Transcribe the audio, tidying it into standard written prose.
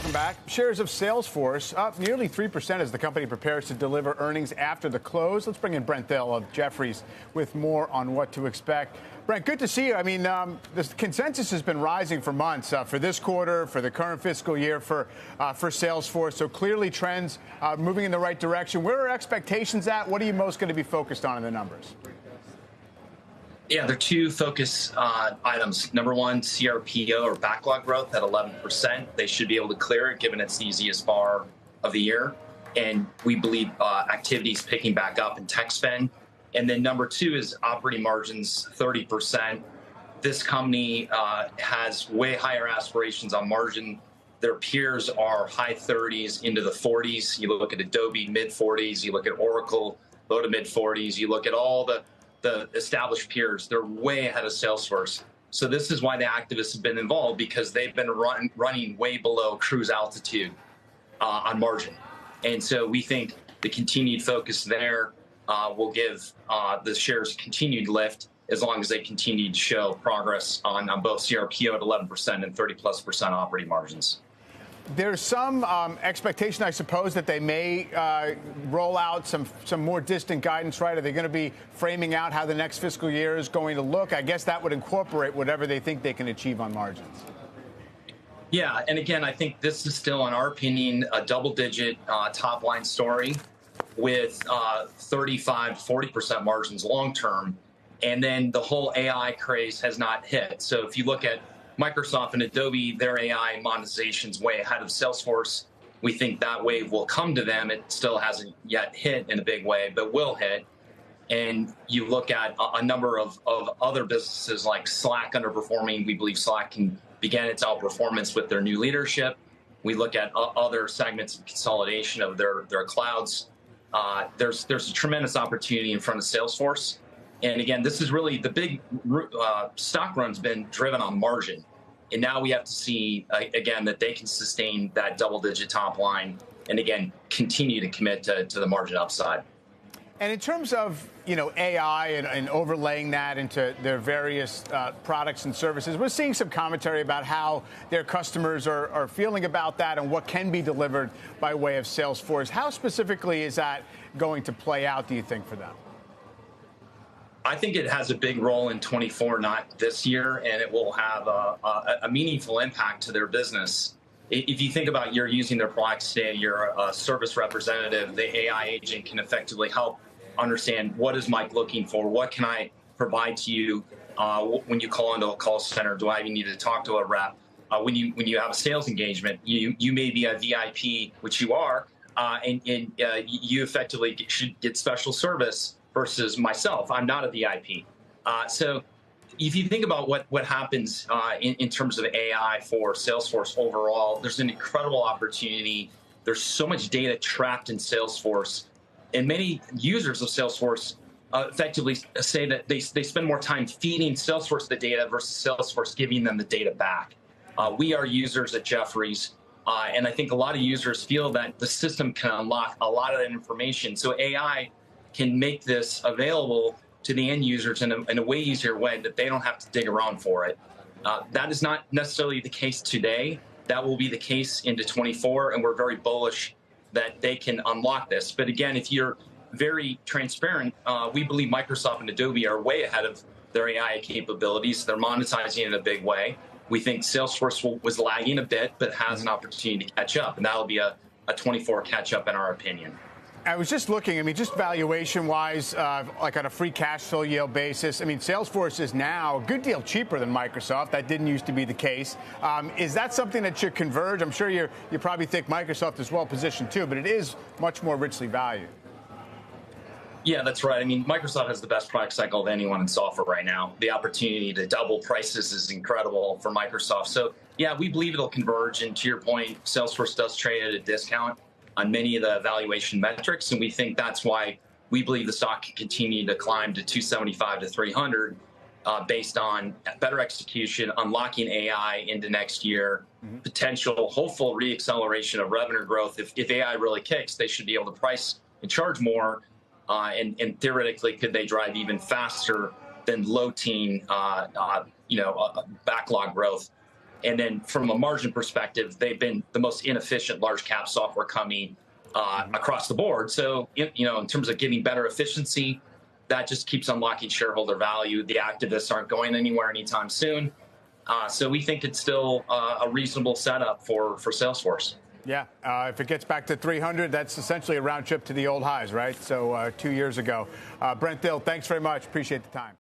Welcome back. Shares of Salesforce up nearly 3% as the company prepares to deliver earnings after the close. Let's bring in Brent Thill of Jefferies with more on what to expect. Brent, good to see you. I mean, the consensus has been rising for months for this quarter, for the current fiscal year, for Salesforce. So clearly trends moving in the right direction. Where are expectations at? What are you most going to be focused on in the numbers? Yeah, there are two focus items. Number one, CRPO or backlog growth at 11%. They should be able to clear it given it's the easiest bar of the year. And we believe activity is picking back up in tech spend. And then number two is operating margins, 30%. This company has way higher aspirations on margin. Their peers are high 30s into the 40s. You look at Adobe, mid 40s. You look at Oracle, low to mid 40s. You look at all the established peers, they're way ahead of Salesforce. So this is why the activists have been involved, because they've been running way below cruise altitude on margin. And so we think the continued focus there will give the shares continued lift as long as they continue to show progress on both CRPO at 11% and 30+% operating margins. There's some expectation, I suppose, that they may roll out some more distant guidance, right? Are they going to be framing out how the next fiscal year is going to look? I guess that would incorporate whatever they think they can achieve on margins. Yeah, and again, I think this is still, in our opinion, a double-digit top-line story with 35 to 40% margins long-term. And then the whole AI craze has not hit. So if you look at Microsoft and Adobe, their AI monetization's way ahead of Salesforce. We think that wave will come to them. It still hasn't yet hit in a big way, but will hit. And you look at a number of other businesses like Slack underperforming. We believe Slack can begin its outperformance with their new leadership. We look at other segments of consolidation of their clouds. There's a tremendous opportunity in front of Salesforce. And again, this is really the big stock run's been driven on margin. And now we have to see, again, that they can sustain that double-digit top line and, again, continue to commit to the margin upside. And in terms of, AI and overlaying that into their various products and services, we're seeing some commentary about how their customers are feeling about that and what can be delivered by way of Salesforce. How specifically is that going to play out, do you think, for them? I think it has a big role in 24, not this year, and it will have a meaningful impact to their business. If you think about you're using their products today, you're a service representative, the AI agent can effectively help understand what is Mike looking for, what can I provide to you when you call into a call center, do I even need to talk to a rep? When you have a sales engagement, you may be a VIP, which you are, and you effectively should get special service versus myself. I'm not a VIP. So if you think about what happens in terms of AI for Salesforce overall, there's an incredible opportunity. There's so much data trapped in Salesforce. And many users of Salesforce effectively say that they spend more time feeding Salesforce the data versus Salesforce giving them the data back. We are users at Jefferies. And I think a lot of users feel that the system can unlock a lot of that information. So AI can make this available to the end users in a way easier way that they don't have to dig around for it. That is not necessarily the case today. That will be the case into 24, and we're very bullish that they can unlock this. But again, if you're very transparent, we believe Microsoft and Adobe are way ahead of their AI capabilities. They're monetizing in a big way. We think Salesforce was lagging a bit, but has an opportunity to catch up, and that'll be a 24 catch up in our opinion. I was just looking, just valuation-wise, like on a free cash flow yield basis, Salesforce is now a good deal cheaper than Microsoft. That didn't used to be the case. Is that something that should converge? I'm sure you probably think Microsoft is well-positioned too, but it is much more richly valued. Yeah, that's right. Microsoft has the best product cycle of anyone in software right now. The opportunity to double prices is incredible for Microsoft. So, yeah, we believe it'll converge. And to your point, Salesforce does trade at a discount on many of the valuation metrics, and we think that's why we believe the stock can continue to climb to 275 to 300 based on better execution, unlocking AI into next year, potential hopeful reacceleration of revenue growth. If AI really kicks, they should be able to price and charge more, and theoretically, could they drive even faster than low teen backlog growth? And then from a margin perspective, they've been the most inefficient large cap software company across the board. So, in terms of getting better efficiency, that just keeps unlocking shareholder value. The activists aren't going anywhere anytime soon. So we think it's still a reasonable setup for Salesforce. Yeah, if it gets back to 300, that's essentially a round trip to the old highs, right? So 2 years ago. Brent Thill, thanks very much. Appreciate the time.